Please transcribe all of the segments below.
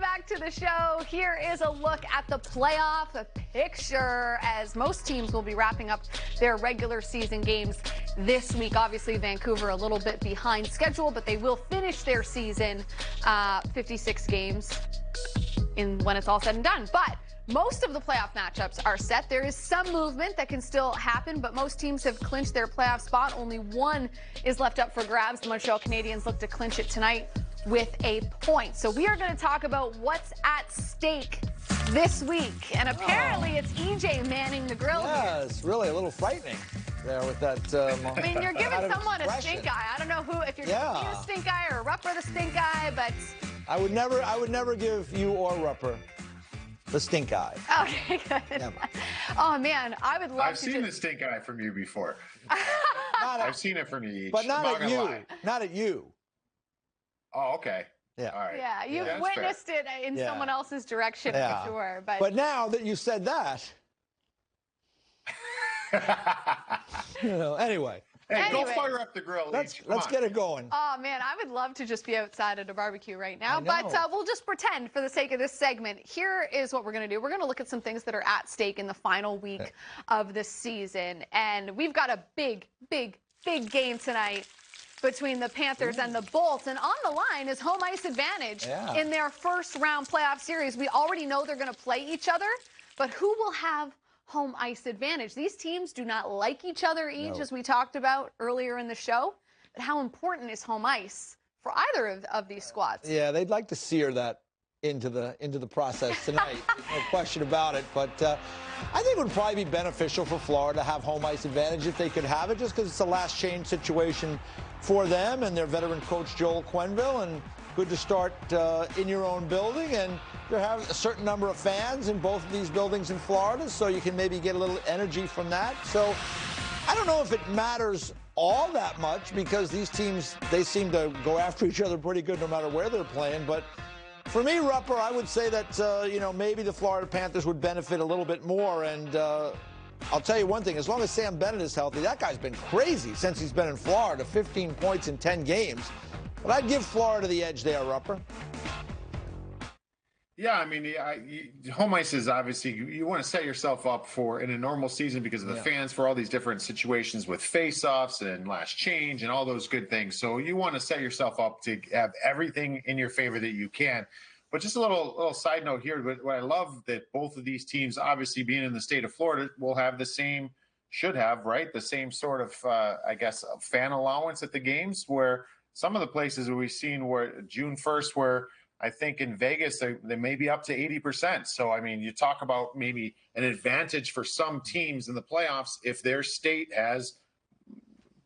back to the show. Here is a look at the playoff picture as most teams will be wrapping up their regular season games this week. Obviously, Vancouver a little bit behind schedule, but they will finish their season 56 games when it's all said and done. But most of the playoff matchups are set. There is some movement that can still happen, but most teams have clinched their playoff spot. Only one is left up for grabs. The Montreal Canadiens look to clinch it tonight with a point. So we are going to talk about what's at stake this week. And apparently it's EJ manning the grill here. It's really a little frightening there with that. I mean, you're giving someone a stink eye. I don't know who, if you're giving me the stink eye or Rupper the stink eye, but I would never give you or Rupper the stink eye. Okay, good. Never. Oh man, I would love I've seen the stink eye from you before. I've seen it from you each. But not at you. Not at you. Oh, okay. Yeah. All right. Yeah, you've witnessed it in someone else's direction for sure. But now that you said that, anyway. Hey, go fire up the grill. Let's get it going. Oh, man, I would love to just be outside at a barbecue right now, but we'll just pretend for the sake of this segment. Here is what we're going to do. We're going to look at some things that are at stake in the final week of the season, and we've got a big game tonight between the Panthers and the Bolts, and on the line is home ice advantage in their first round playoff series. We already know they're going to play each other, but who will have home ice advantage? These teams do not like each other as we talked about earlier in the show. But how important is home ice for either of these squads? Yeah, they'd like to sear that into the process tonight. There's no question about it. But I think it would probably be beneficial for Florida to have home ice advantage if they could have it, just because it's a last change situation for them and their veteran coach Joel Quenneville, and good to start in your own building, and you have a certain number of fans in both of these buildings in Florida, so you can maybe get a little energy from that. So I don't know if it matters all that much, because these teams, they seem to go after each other pretty good no matter where they're playing. But for me, Rupper, I would say that maybe the Florida Panthers would benefit a little bit more. And I'll tell you one thing, as long as Sam Bennett is healthy, that guy's been crazy since he's been in Florida, 15 points in 10 games. But I'd give Florida the edge there, Rupper. Yeah, I mean, home ice is obviously, you want to set yourself up for, in a normal season, because of the fans, for all these different situations with face-offs and last change and all those good things. So you want to set yourself up to have everything in your favor that you can. But just a little side note here, what I love that both of these teams, obviously being in the state of Florida, will have the same, should have, right, the same sort of, I guess, fan allowance at the games, where some of the places we've seen where June 1st, where I think in Vegas, they may be up to 80%. So, I mean, you talk about maybe an advantage for some teams in the playoffs if their state has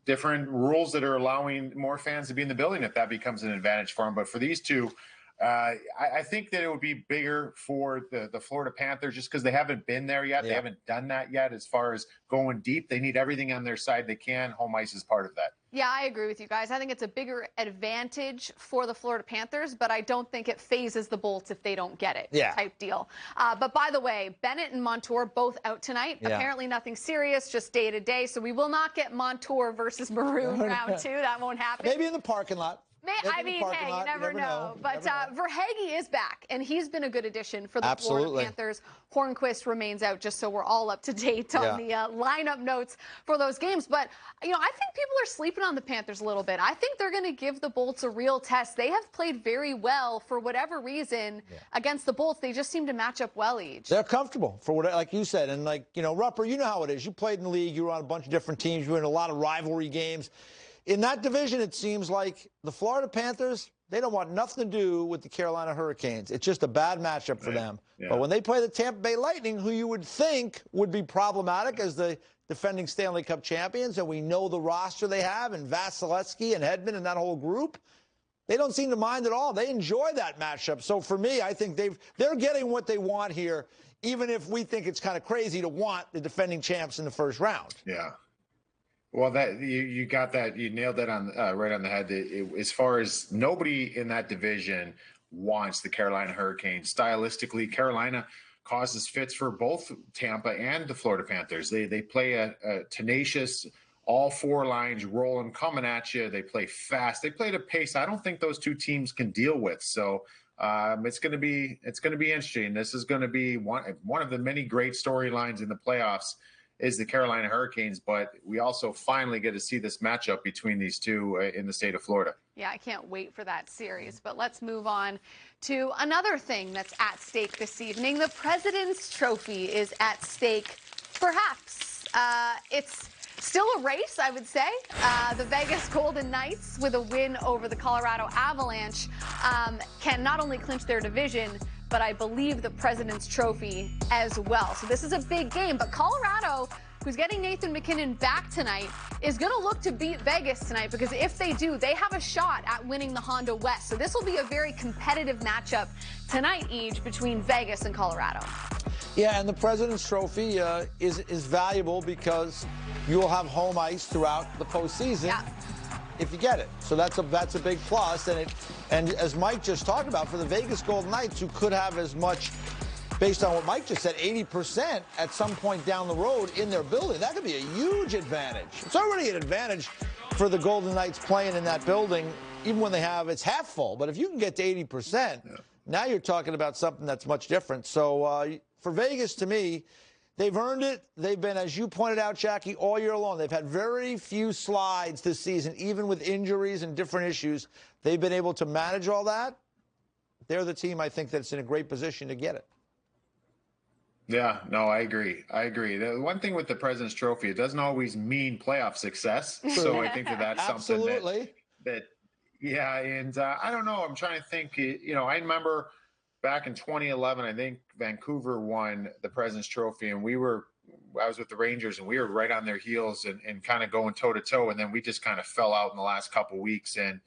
different rules that are allowing more fans to be in the building, if that becomes an advantage for them. But for these two, I think that it would be bigger for the Florida Panthers, just because they haven't been there yet. They haven't done that yet as far as going deep. They need everything on their side they can. Home ice is part of that. Yeah, I agree with you guys. I think it's a bigger advantage for the Florida Panthers, but I don't think it phases the Bolts if they don't get it type deal. But by the way, Bennett and Montour both out tonight. Apparently nothing serious, just day-to-day. So we will not get Montour versus Maroon round 2. That won't happen. Maybe in the parking lot. I mean, hey, you never know. But Verhaeghe is back, and he's been a good addition for the Florida Panthers. Hornquist remains out, just so we're all up to date on the lineup notes for those games. But, I think people are sleeping on the Panthers a little bit. I think they're going to give the Bolts a real test. They have played very well for whatever reason against the Bolts. They just seem to match up well each. They're comfortable, for what, like you said. And, Rupper, you know how it is. You played in the league. You were on a bunch of different teams. You were in a lot of rivalry games. In that division, it seems like the Florida Panthers, they don't want nothing to do with the Carolina Hurricanes. It's just a bad matchup for them. But when they play the Tampa Bay Lightning, who you would think would be problematic as the defending Stanley Cup champions, and we know the roster they have, and Vasilevsky and Hedman and that whole group, they don't seem to mind at all. They enjoy that matchup. So for me, I think they're getting what they want here, even if we think it's kind of crazy to want the defending champs in the first round. Yeah. Well, that you got that. You nailed that on right on the head. As far as nobody in that division wants the Carolina Hurricanes. Stylistically, Carolina causes fits for both Tampa and the Florida Panthers. They play a tenacious, all four lines rolling, coming at you. They play fast. They play at a pace I don't think those two teams can deal with. So It's going to be interesting. This is going to be one of the many great storylines in the playoffs is the Carolina Hurricanes, but we also finally get to see this matchup between these two in the state of Florida. Yeah, I can't wait for that series. But let's move on to another thing that's at stake this evening. The President's Trophy is at stake, perhaps. It's still a race, I would say. The Vegas Golden Knights, with a win over the Colorado Avalanche, can not only clinch their division, but I believe the President's Trophy as well. So this is a big game. But Colorado, who's getting Nathan MacKinnon back tonight, is going to look to beat Vegas tonight, because if they do, they have a shot at winning the Honda West. So this will be a very competitive matchup tonight, Eej, between Vegas and Colorado. Yeah, and the President's Trophy is valuable because you will have home ice throughout the postseason. Yeah. If you get it. So that's a big plus. And as Mike just talked about, for the Vegas Golden Knights, who could have as much, based on what Mike just said, 80% at some point down the road in their building, that could be a huge advantage. It's already an advantage for the Golden Knights playing in that building, even when it's half full. But if you can get to 80%, now you're talking about something that's much different. So for Vegas, to me, they've earned it. They've been, as you pointed out, Jackie, all year long. They've had very few slides this season, even with injuries and different issues. They've been able to manage all that. They're the team, I think, that's in a great position to get it. Yeah, no, I agree. The one thing with the President's Trophy, it doesn't always mean playoff success. So I think that's something that yeah, and I don't know. I'm trying to think, I remember back in 2011, I think Vancouver won the President's Trophy, and I was with the Rangers, and we were right on their heels and kind of going toe to toe. And then we just kind of fell out in the last couple of weeks. And,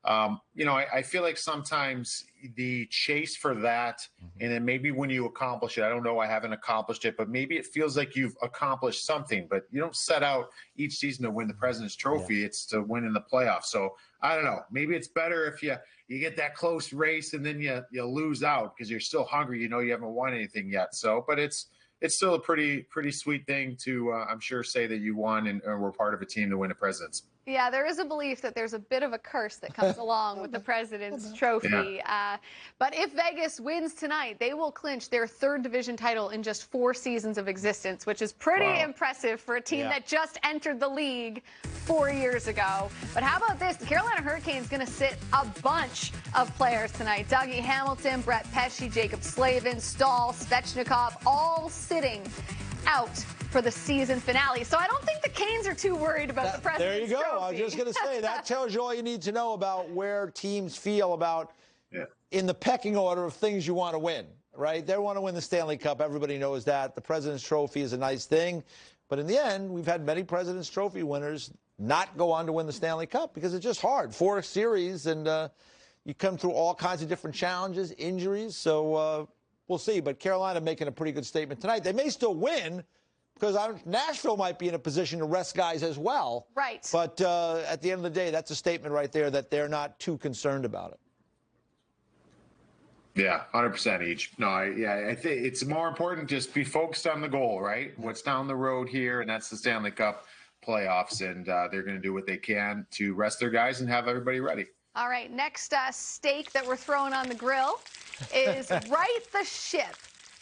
I feel like sometimes the chase for that, and then maybe when you accomplish it, I don't know, I haven't accomplished it, but maybe it feels like you've accomplished something, but you don't set out each season to win the President's Trophy. Yeah. It's to win in the playoffs. So I don't know, maybe it's better if you get that close race and then you lose out because you're still hungry. You haven't won anything yet. So, but it's still a pretty sweet thing to, I'm sure, say that you won and were part of a team to win a President's. Yeah, there is a belief that there's a bit of a curse that comes along with the President's Trophy. Yeah. But if Vegas wins tonight, they will clinch their third division title in just 4 seasons of existence, which is pretty impressive for a team that just entered the league 4 years ago. But how about this? The Carolina Hurricanes going to sit a bunch of players tonight. Dougie Hamilton, Brett Pesce, Jacob Slavin, Stahl, Svechnikov, all sitting out for the season finale. So I don't think the Canes are too worried about the President's Trophy. There you go. I was just going to say, that tells you all you need to know about where teams feel about in the pecking order of things you want to win, right? They want to win the Stanley Cup. Everybody knows that. The President's Trophy is a nice thing. But in the end, we've had many President's Trophy winners not go on to win the Stanley Cup because it's just hard. 4 series, and you come through all kinds of different challenges, injuries. So we'll see. But Carolina making a pretty good statement tonight. They may still win, because Nashville might be in a position to rest guys as well. Right. But at the end of the day, that's a statement right there that they're not too concerned about it. Yeah, 100% each. No, I think it's more important just be focused on the goal, right? What's down the road here, and that's the Stanley Cup playoffs, and they're going to do what they can to rest their guys and have everybody ready. All right, next steak that we're throwing on the grill is Right the Ship.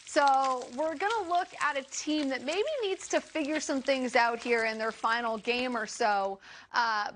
So we're going to look at a team that maybe needs to figure some things out here in their final game or so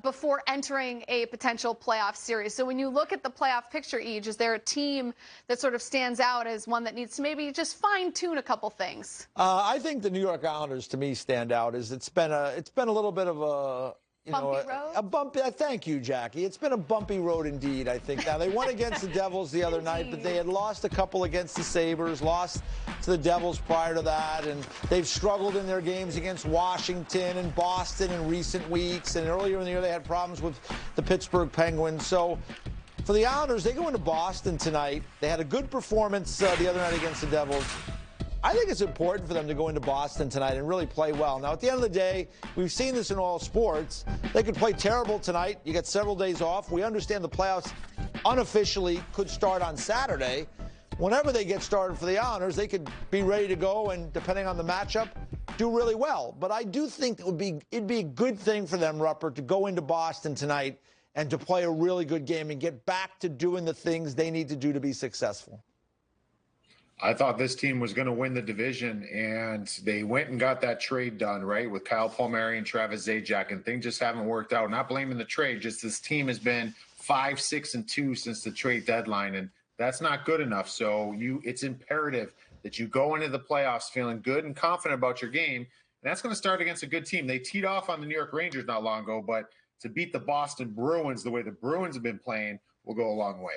before entering a potential playoff series. So when you look at the playoff picture, Eej, is there a team that sort of stands out as one that needs to maybe just fine-tune a couple things? I think the New York Islanders, to me, stand out. It's been a little bit of a bumpy road? Thank you, Jackie. It's been a bumpy road indeed, I think. Now, they won against the Devils the other night, but they had lost a couple against the Sabres, lost to the Devils prior to that, and they've struggled in their games against Washington and Boston in recent weeks, and earlier in the year they had problems with the Pittsburgh Penguins. So for the Islanders, they go into Boston tonight. They had a good performance the other night against the Devils. I think it's important for them to go into Boston tonight and really play well. Now, at the end of the day, we've seen this in all sports. They could play terrible tonight. You get several days off. We understand the playoffs unofficially could start on Saturday. Whenever they get started for the Islanders, they could be ready to go and, depending on the matchup, do really well. But I do think it'd be a good thing for them, Rupert, to go into Boston tonight and to play a really good game and get back to doing the things they need to do to be successful. I thought this team was going to win the division, and they went and got that trade done, right, with Kyle Palmieri and Travis Zajac, and things just haven't worked out. Not blaming the trade, just this team has been 5-6-2 since the trade deadline, and that's not good enough. So it's imperative that you go into the playoffs feeling good and confident about your game, and that's going to start against a good team. They teed off on the New York Rangers not long ago, but to beat the Boston Bruins the way the Bruins have been playing will go a long way.